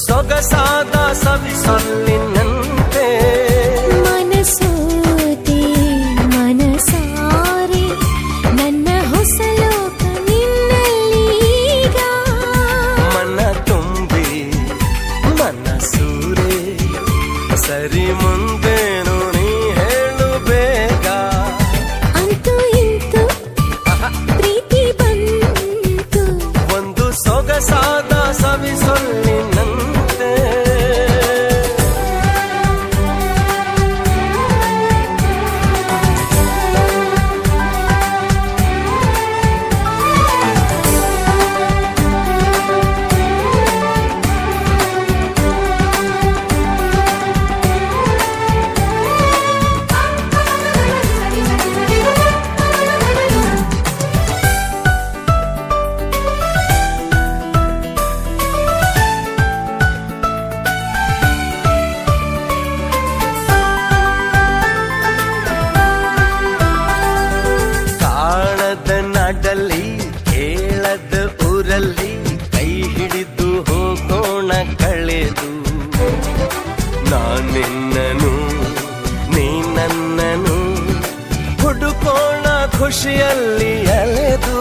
ಸೊಗಸಾದ ಸವಿಸೊಲ್ಲಿನಂತೆ ಮನಸೋತೆ ಮನಸಾರೆ ನನ್ನ ಹೊಸ ಲೋಕ ನಿನ್ನಲ್ಲೀಗ ಮನ ತುಂಬಿ ಮನಸೂರೆ ಸರಿ ಮುಂದೇನು ನೀ ಹೇಳು ಬೇಗ ಅಂತೂ ಇಂತೂ ಪ್ರೀತಿ ಬಂತು ಒಂದು ಸೊಗಸಾದ ಸವಿಸೊಲ್ಲಿನಂತೆ ನಾಡಲ್ಲಿ ಕೇಳದ ಊರಲ್ಲಿ ಕೈ ಹಿಡಿದು ಹೋಗೋಣ ಕಳೆದು ನಾನಿನ್ನನು ನೀ ನನ್ನನು ಹುಡುಕೋಣ ಖುಷಿಯಲ್ಲಿ ಅಲೆದು